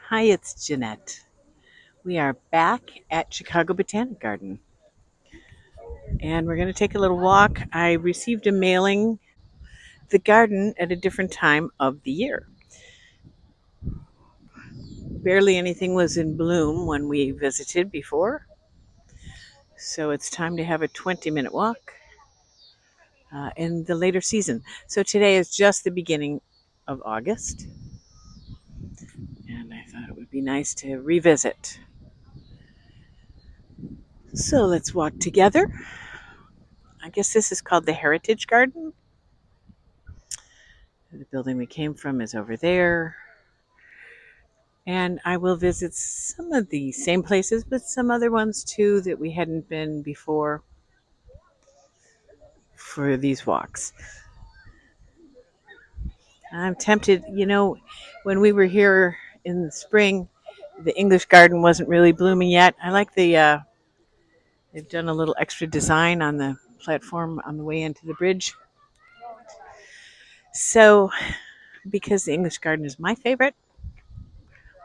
Hi, it's Jeanette. We are back at Chicago Botanic Garden and we're going to take a little walk. I received a mailing, the garden at a different time of the year. Barely anything was in bloom when we visited before, so it's time to have a 20-minute walk in the later season. So today is just the beginning of August, and I thought it would be nice to revisit. So let's walk together. I guess this is called the Heritage Garden. The building we came from is over there. And I will visit some of the same places, but some other ones too that we hadn't been before for these walks. I'm tempted, when we were here in the spring, the English garden wasn't really blooming yet. I like they've done a little extra design on the platform on the way into the bridge. So, because the English garden is my favorite,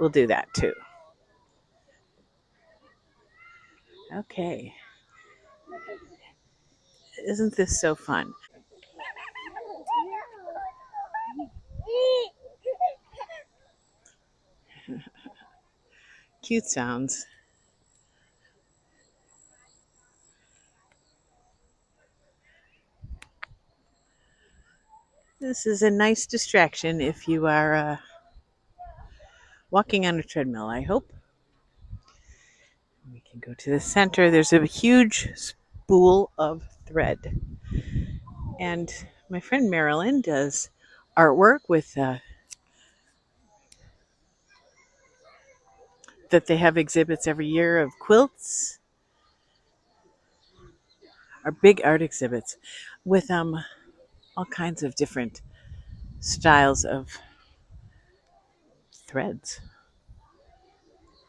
we'll do that too. Okay. Isn't this so fun? Cute sounds. This is a nice distraction if you are walking on a treadmill, I hope. We can go to the center. There's a huge spool of thread. And my friend Marilyn does artwork with that they have exhibits every year of quilts, or big art exhibits with all kinds of different styles of threads.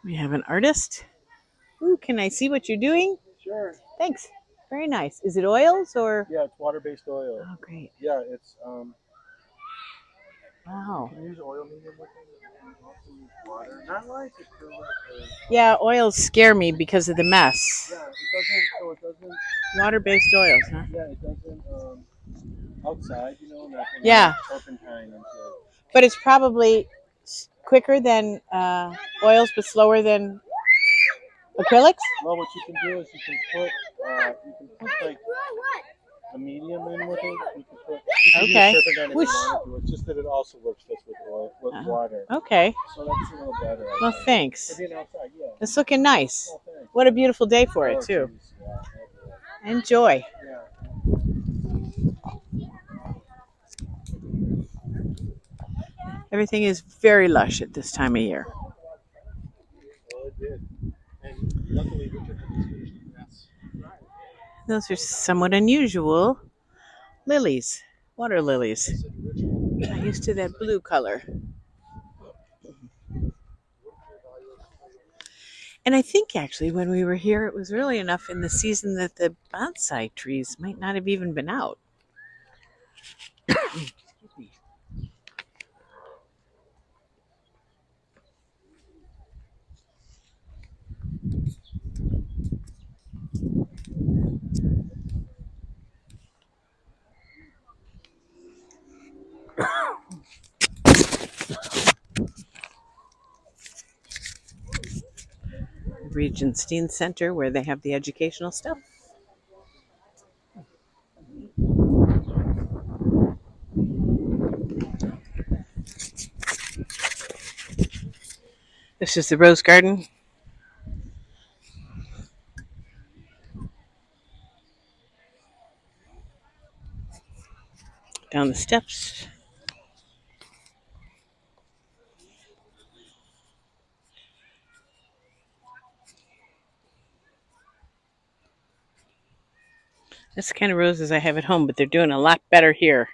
We have an artist. Ooh, can I see what you're doing? Sure. Thanks. Very nice. Is it oils or? Yeah, it's water-based oil. Oh, great. Yeah, it's Wow. you can use oil medium with it. You can also use water. Not like acrylic or Yeah, oils scare me because of the mess. yeah, it doesn't Water-based oils, huh? yeah, it doesn't outside, not Yeah, turpentine into but it's probably quicker than oils, but slower than acrylics. well what you can do is you can put like a medium in with it. You can use Okay. turpentine if you Whoosh. want to. It's just that it also works best with oil with water. Okay. So that's a little better. I Well, think. thanks. For being outside, yeah. It's looking nice. Oh, thanks. What a beautiful day for it, Oh, too. geez, yeah. Enjoy. Yeah. Everything is very lush at this time of year. Well, it did. And luckily, Richard had just finished the grass. Those are somewhat unusual lilies, water lilies. Not used to that blue color. And I think actually when we were here, it was really enough in the season that the bonsai trees might not have even been out. Regenstein Center, where they have the educational stuff. This is the rose garden. Down the steps. That's the kind of roses I have at home, but they're doing a lot better here.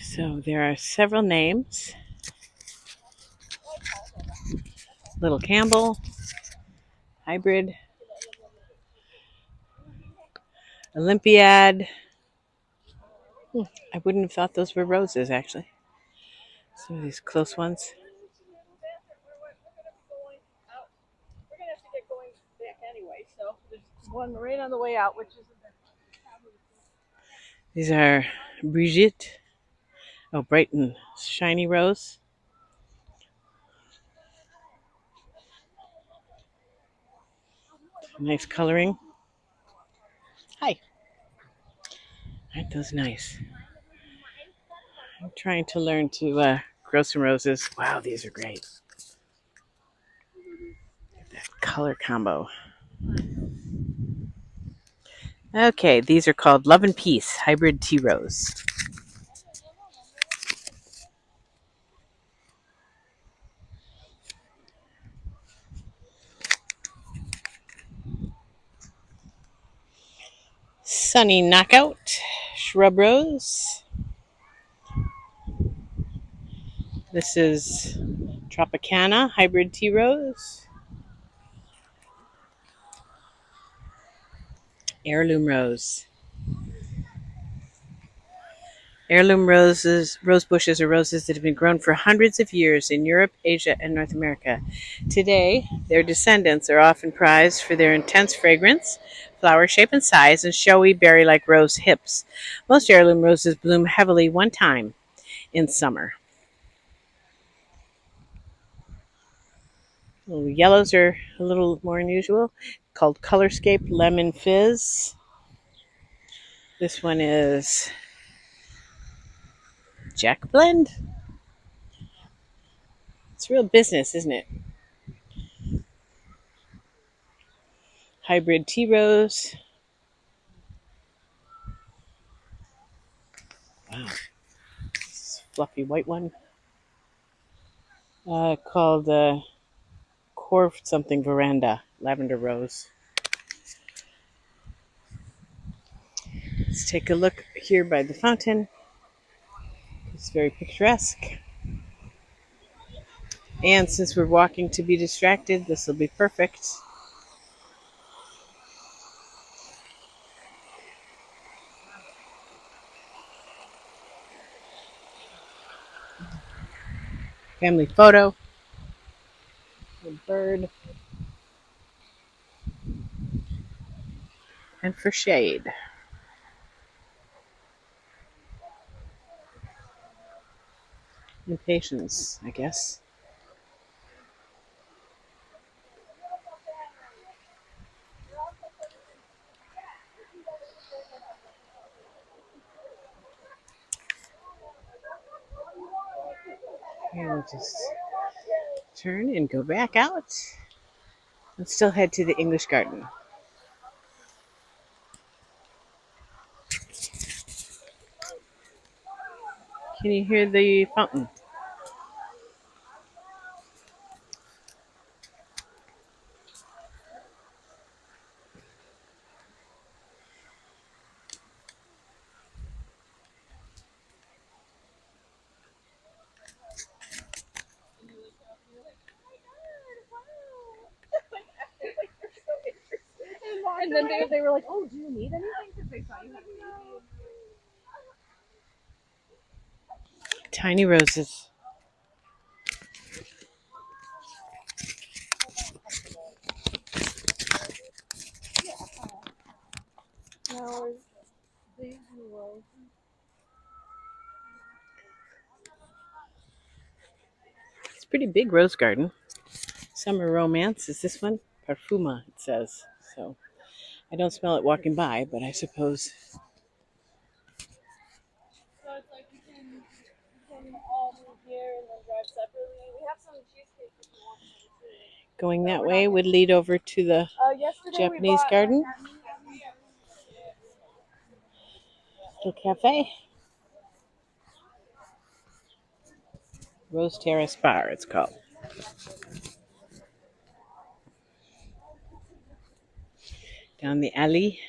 So there are several names. Little Campbell, Hybrid, Olympiad, I wouldn't have thought those were roses, actually. Some of these close ones. One right on the way out, which is These are Brigitte. Oh, bright and shiny rose. Nice coloring. Hi. Aren't those nice? I'm trying to learn to grow some roses. Wow, these are great. That color combo. Okay, these are called Love and Peace Hybrid Tea Rose. Sunny Knockout Shrub Rose. This is Tropicana Hybrid Tea Rose. Heirloom Rose. Heirloom rose bushes are roses that have been grown for hundreds of years in Europe, Asia, and North America. Today, their descendants are often prized for their intense fragrance, flower shape and size, and showy berry-like rose hips. Most heirloom roses bloom heavily one time in summer. Yellows are a little more unusual, called Colorscape Lemon Fizz. This one is Jack Blend. It's real business, isn't it? Hybrid Tea Rose. Wow, this fluffy white one. Called Core something Veranda, Lavender Rose. Let's take a look here by the fountain. It's very picturesque. And since we're walking to be distracted, this will be perfect. Family photo. A bird. And for shade. And patience, I guess. Here we'll just turn and go back out. And still head to the English garden. Can you hear the fountain? and then they were like, "Oh, do you need anything?" Because they saw you. Tiny roses. No, these were. It's a pretty big rose garden. Summer Romance is this one. Parfuma, it says. So I don't smell it walking by, but I suppose So it's like we can all move here and then drive separately. We have some cheesecake if you want some too. going But that we're not way gonna. would lead over to the Yesterday we Japanese bought garden, little cafe. Rose Terrace Bar, it's called. Down the alley.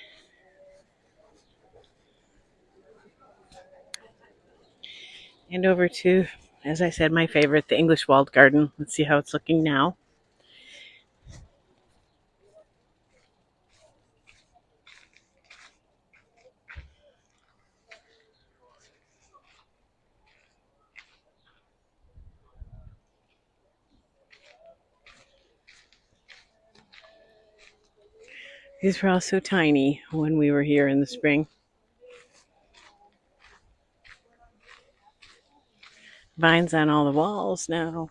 And over to, as I said, my favorite, the English walled garden. Let's see how it's looking now. These were all so tiny when we were here in the spring. Vines on all the walls now.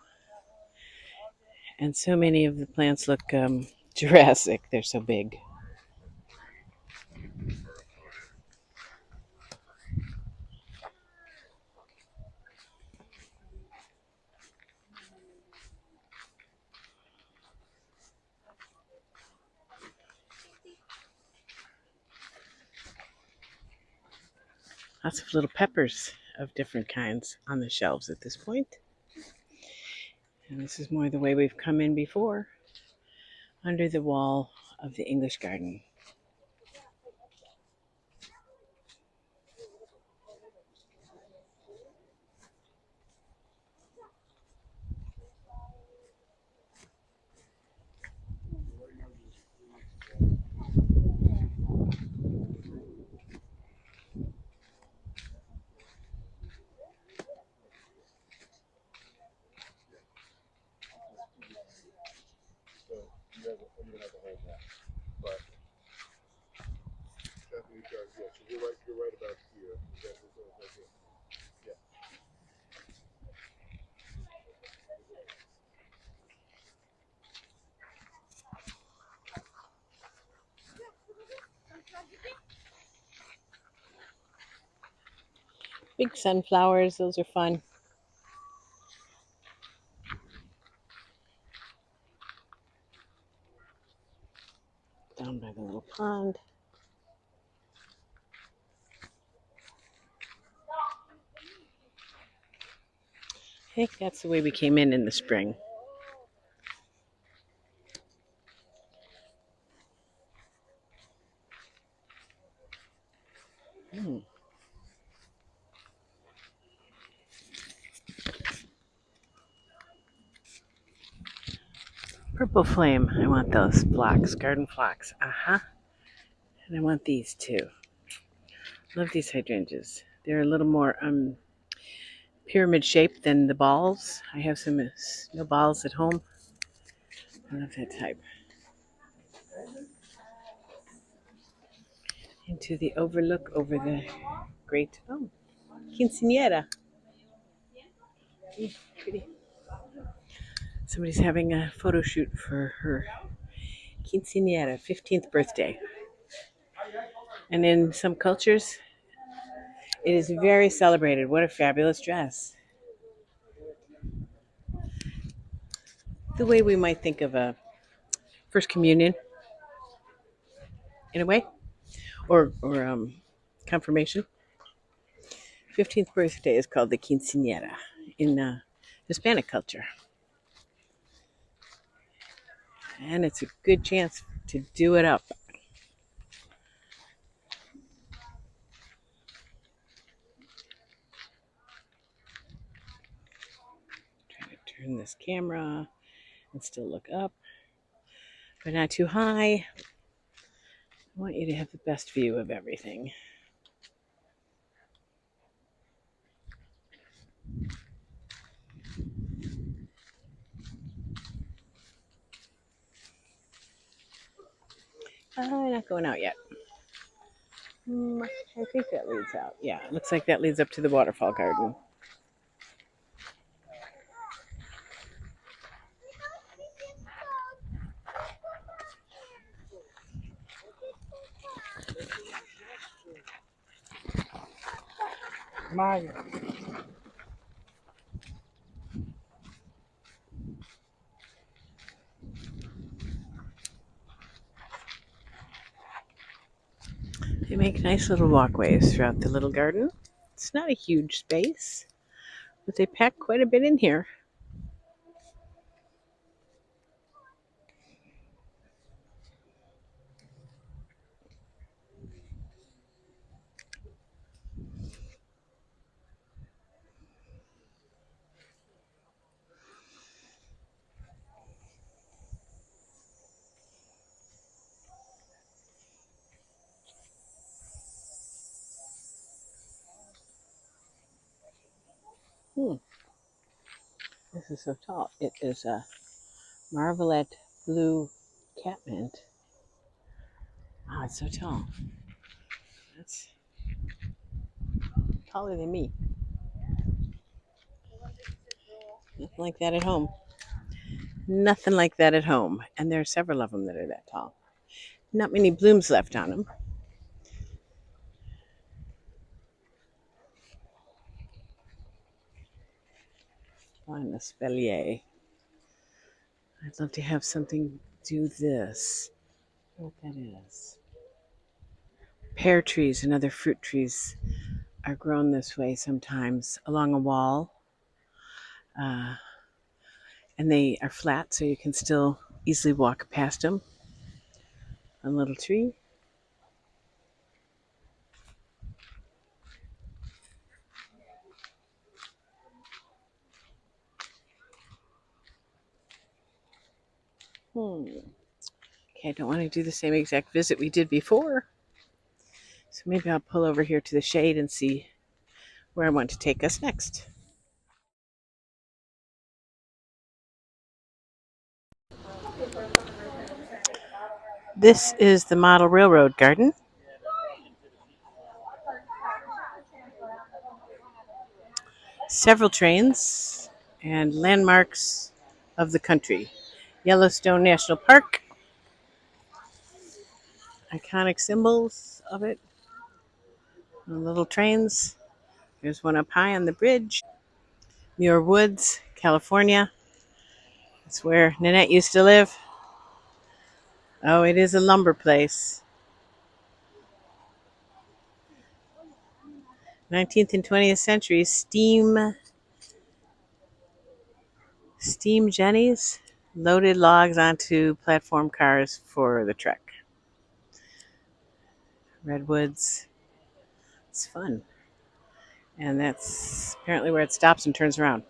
And so many of the plants look Jurassic. They're so big. Lots of little peppers of different kinds on the shelves at this point. And this is more the way we've come in before, under the wall of the English garden. Big sunflowers, those are fun. Down by the little pond. I think that's the way we came in the spring. Mm. Purple flame. I want those phlox, garden phlox. Uh-huh. And I want these too. Love these hydrangeas. They're a little more pyramid shaped than the balls. I have some snow balls at home. I love that type. Into the overlook over the great quinceanera. Pretty. Somebody's having a photo shoot for her quinceanera, 15th birthday. And in some cultures, it is very celebrated. What a fabulous dress. The way we might think of a first communion, in a way, or confirmation. 15th birthday is called the quinceanera in Hispanic culture. And it's a good chance to do it up. Trying to turn this camera and still look up, but not too high. I want you to have the best view of everything. Not going out yet. I think that leads out. Yeah, it looks like that leads up to the waterfall garden. Maya. They make nice little walkways throughout the little garden. It's not a huge space, but they pack quite a bit in here. Hmm. This is so tall. It is a Marvelet blue catmint. Wow, it's so tall. That's taller than me. Nothing like that at home. Nothing like that at home. And there are several of them that are that tall. Not many blooms left on them. On espalier. I'd love to have something do this. I don't know what that is. Pear trees and other fruit trees are grown this way sometimes along a wall. Uh, and they are flat, so you can still easily walk past them. A little tree. Okay, I don't want to do the same exact visit we did before. So maybe I'll pull over here to the shade and see where I want to take us next. This is the Model Railroad Garden. Several trains and landmarks of the country. Yellowstone National Park, iconic symbols of it, and little trains. There's one up high on the bridge. Muir Woods, California. That's where Nanette used to live. Oh, it is a lumber place. 19th and 20th century steam jennies loaded logs onto platform cars for the trek. Redwoods. It's fun. And that's apparently where it stops and turns around.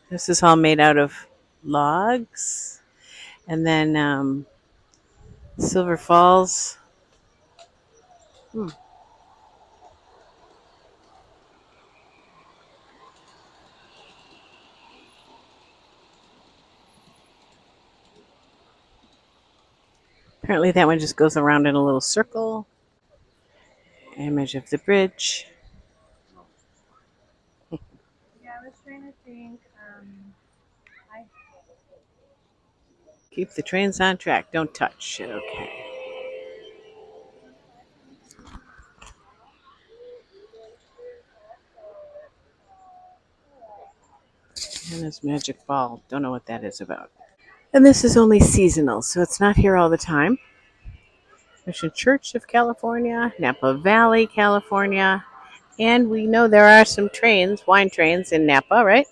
This is all made out of logs. And then Silver Falls. Apparently that one just goes around in a little circle. Image of the bridge. Yeah, I was trying to think. I Keep the trains on track. Don't touch. Okay. And this magic ball. Don't know what that is about. And this is only seasonal, so it's not here all the time. Mission Church of California, Napa Valley, California. And we know there are some trains, wine trains in Napa, right?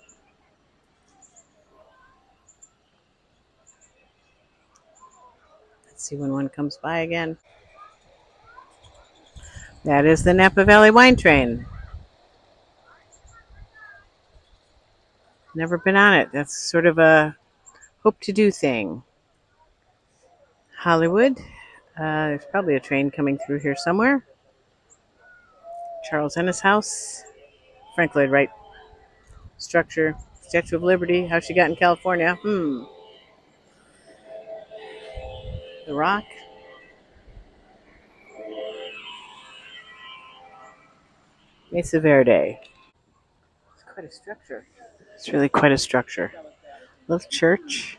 Let's see when one comes by again. That is the Napa Valley wine train. Never been on it. That's sort of a hope to do thing. Hollywood. There's probably a train coming through here somewhere. Charles Ennis House. Frank Lloyd Wright structure. Statue of Liberty. How she got in California. The Rock. Mesa Verde. It's quite a structure. It's really quite a structure. Little church.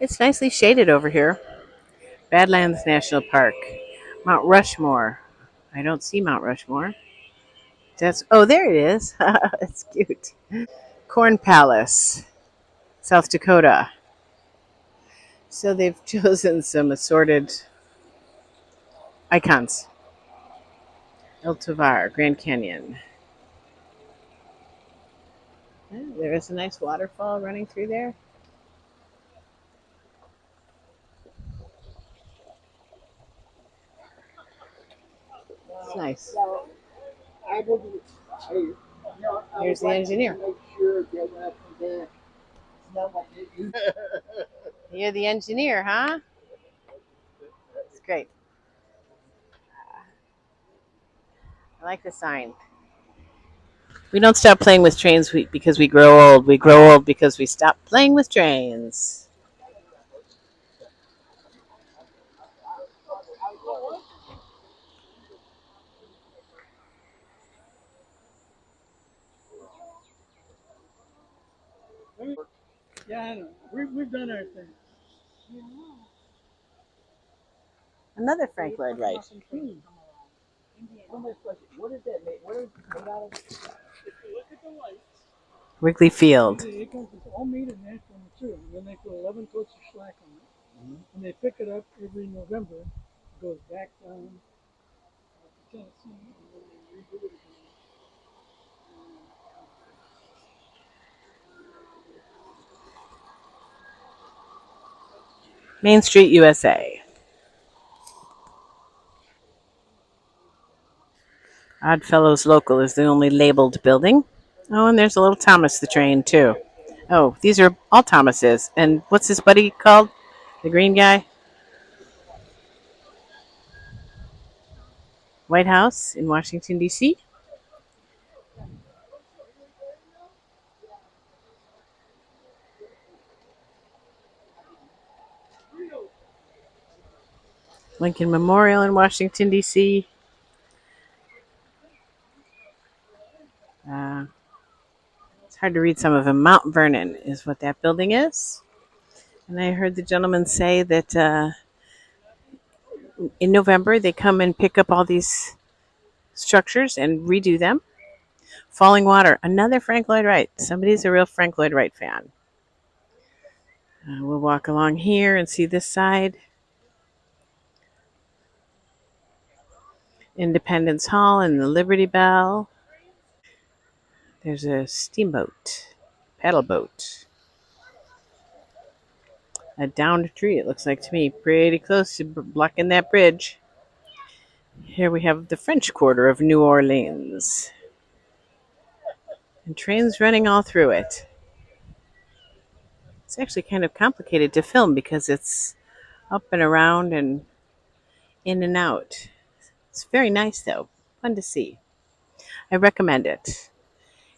It's nicely shaded over here. Badlands National Park. Mount Rushmore. I don't see Mount Rushmore. There it is. It's cute. Corn Palace, South Dakota. So they've chosen some assorted icons. El Tovar, Grand Canyon. There is a nice waterfall running through there. It's nice. Here's the engineer. You're the engineer, huh? It's great. I like the sign. We don't stop playing with trains because we grow old. We grow old because we stop playing with trains. Yeah, I know. We've done our thing. Another Frank Lloyd Wright. Somebody's question. What is that made? What is it made out of? If you look at the lights, Wrigley Field. it's all made of natural material. And then they put 11 coats of slack on it. And they pick it up every November. It goes back down to Tennessee, and then they redo it again. Main Street, USA. Oddfellows Local is the only labeled building. Oh, and there's a little Thomas the Train, too. Oh, these are all Thomases. And what's his buddy called? The green guy? White House in Washington, D.C. Lincoln Memorial in Washington, D.C. Uh, it's hard to read some of them. Mount Vernon is what that building is. And I heard the gentleman say that in November they come and pick up all these structures and redo them. Falling Water, another Frank Lloyd Wright. Somebody's a real Frank Lloyd Wright fan. We'll walk along here and see this side. Independence Hall and the Liberty Bell. There's a steamboat, paddle boat. A downed tree, it looks like to me, pretty close to blocking that bridge. Here we have the French Quarter of New Orleans. And trains running all through it. It's actually kind of complicated to film because it's up and around and in and out. It's very nice though. Fun to see. I recommend it.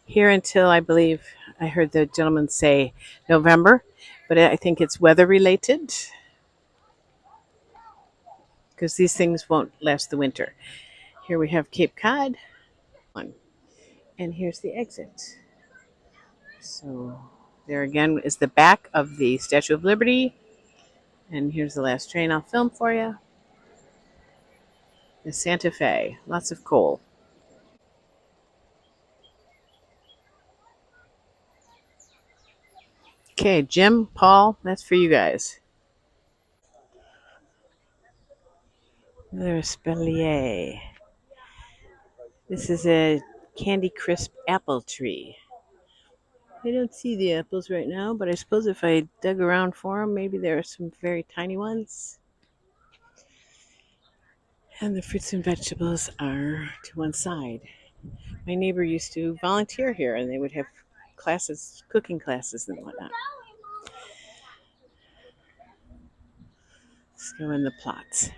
Here until I believe I heard the gentleman say November, but I think it's weather related because these things won't last the winter. Here we have Cape Cod. And here's the exit. So there again is the back of the Statue of Liberty. And here's the last train I'll film for you. The Santa Fe. Lots of coal. Okay, Jim, Paul, that's for you guys. There's Spellier. This is a Candy Crisp apple tree. I don't see the apples right now, but I suppose if I dug around for them, maybe there are some very tiny ones. And the fruits and vegetables are to one side. My neighbor used to volunteer here, and they would have classes, cooking classes and whatnot. Let's go in the plots.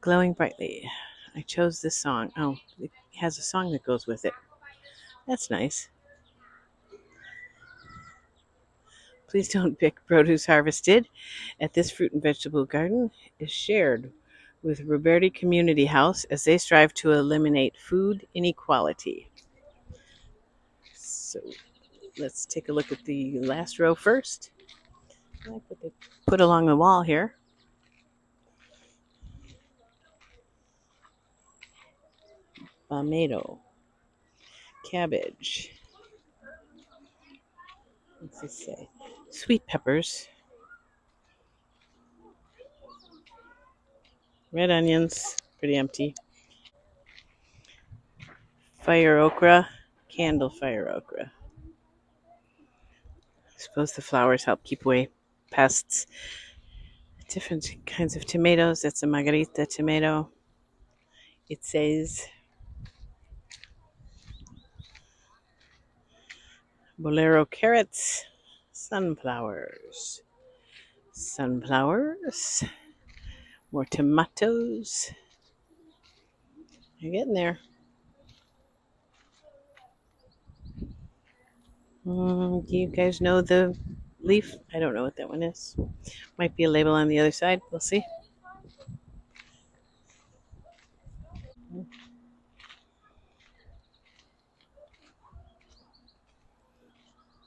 Glowing brightly. I chose this song. Oh, it has a song that goes with it. That's nice. Please don't pick produce harvested at this fruit and vegetable garden is shared with Roberti Community House as they strive to eliminate food inequality. So let's take a look at the last row first. I like what they put along the wall here. Tomato, cabbage. What's this say? Sweet peppers, red onions, pretty empty. Fire okra, candle fire okra. I suppose the flowers help keep away pests. Different kinds of tomatoes. That's a margarita tomato. It says bolero carrots, sunflowers, sunflowers, more tomatoes. You're getting there. Do you guys know the leaf? I don't know what that one is. Might be a label on the other side. We'll see.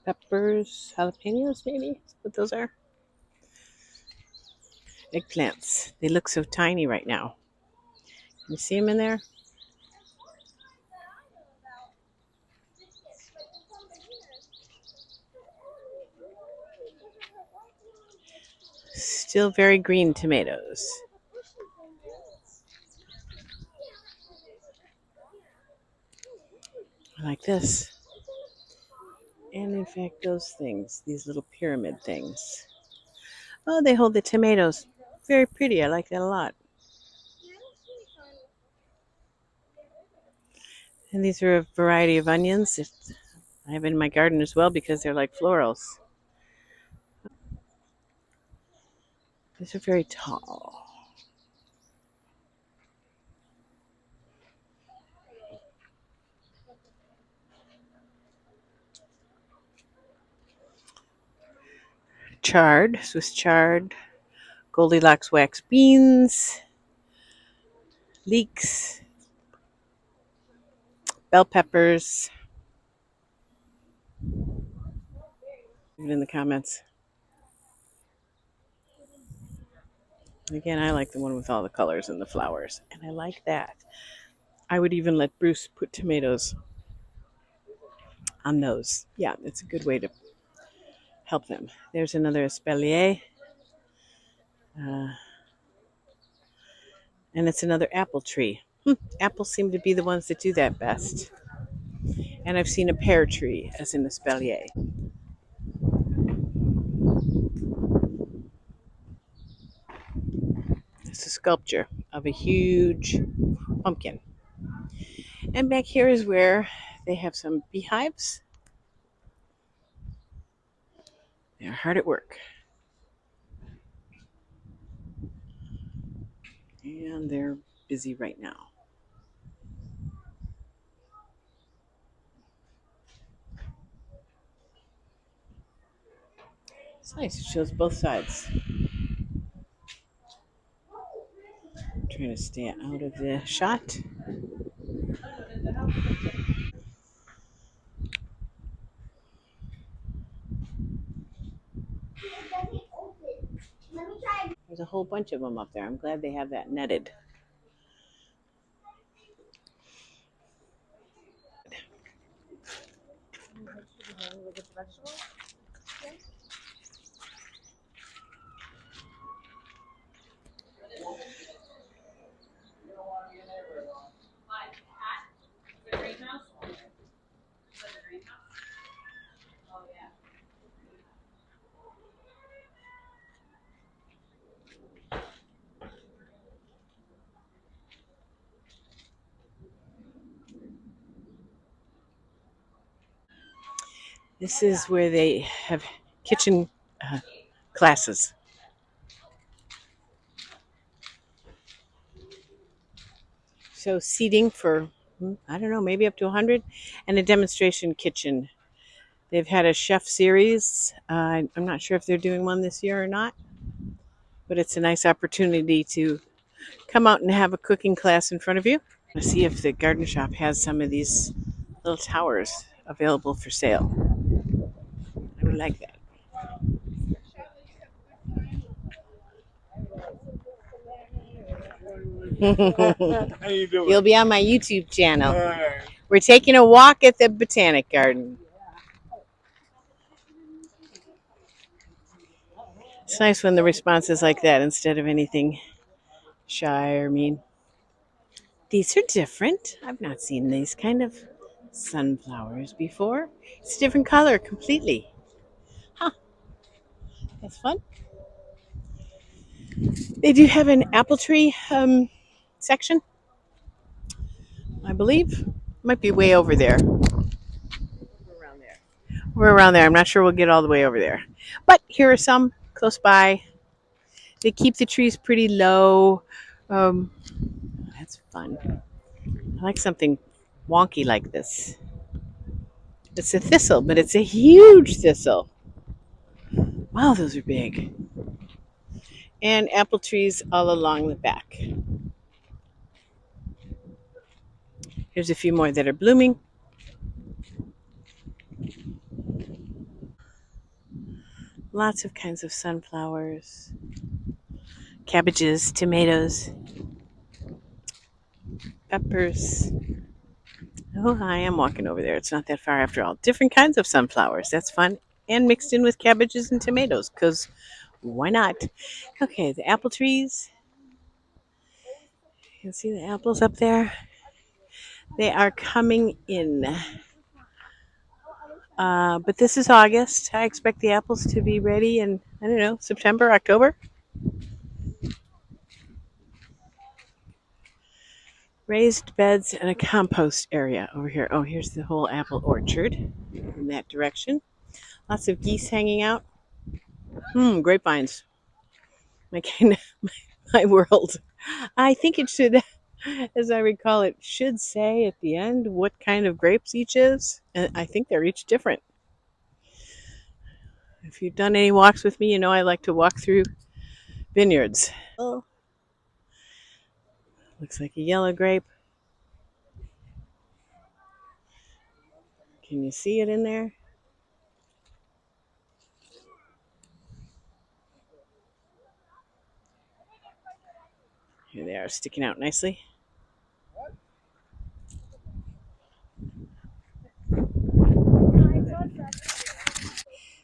peppers, jalapenos, maybe. What those are? Eggplants. They look so tiny right now. You see them in there? Still very green tomatoes. I like this. And in fact, those things, these little pyramid things. Oh, they hold the tomatoes. Very pretty. I like that a lot. And these are a variety of onions. I have in my garden as well because they're like florals. These are very tall. Chard, Swiss chard, Goldilocks wax beans, leeks, bell peppers. Leave it in the comments. Again, I like the one with all the colors and the flowers, and I like that. I would even let Bruce put tomatoes on those. Yeah, it's a good way to help them. There's another espalier, uh, and it's another apple tree. Apples seem to be the ones that do that best. And I've seen a pear tree as an espalier. It's a sculpture of a huge pumpkin. And back here is where they have some beehives. They're hard at work. And they're busy right now. It's nice. It shows both sides. I'm trying to stay out of the shot. There's a whole bunch of them up there. I'm glad they have that netted. This is where they have kitchen uh, classes. So seating for, I don't know, maybe up to 100, and a demonstration kitchen. They've had a chef series. I'm not sure if they're doing one this year or not, but it's a nice opportunity to come out and have a cooking class in front of you. See if the garden shop has some of these little towers available for sale. I would like that. How you doing? You'll be on my YouTube channel. We're taking a walk at the Botanic Garden. It's nice when the response is like that instead of anything shy or mean. These are different. I've not seen these kind of sunflowers before. It's a different color completely. Huh, that's fun. They do have an apple tree section, I believe. Might be way over there. We're around there. We're around there. I'm not sure we'll get all the way over there. But here are some close by. They keep the trees pretty low. Um, that's fun. I like something wonky like this. It's a thistle, but it's a huge thistle. Wow, those are big. And apple trees all along the back. Here's a few more that are blooming. Lots of kinds of sunflowers, cabbages, tomatoes, peppers. Oh, I am walking over there. It's not that far after all. Different kinds of sunflowers. That's fun. And mixed in with cabbages and tomatoes, because why not? Okay, the apple trees. You can see the apples up there. They are coming in. But this is August. I expect the apples to be ready in, I don't know, September, October. Raised beds and a compost area over here. Oh, here's the whole apple orchard in that direction. Lots of geese hanging out. Grapevines. My kind of my world. I think it should, as I recall, it should say at the end what kind of grapes each is. And I think they're each different. If you've done any walks with me, you know I like to walk through vineyards. Oh, looks like a yellow grape. Can you see it in there? Here they are sticking out nicely.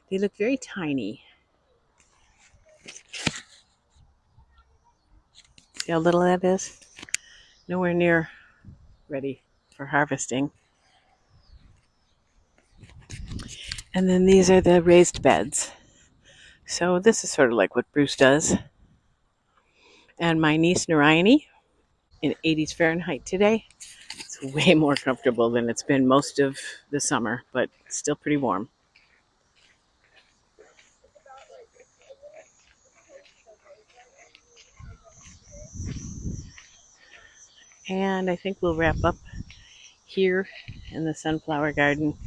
They look very tiny. See how little that is? Nowhere near ready for harvesting. And then these are the raised beds. So this is sort of like what Bruce does. And my niece Narayani in 80s Fahrenheit today. It's way more comfortable than it's been most of the summer, but still pretty warm. And I think we'll wrap up here in the sunflower garden.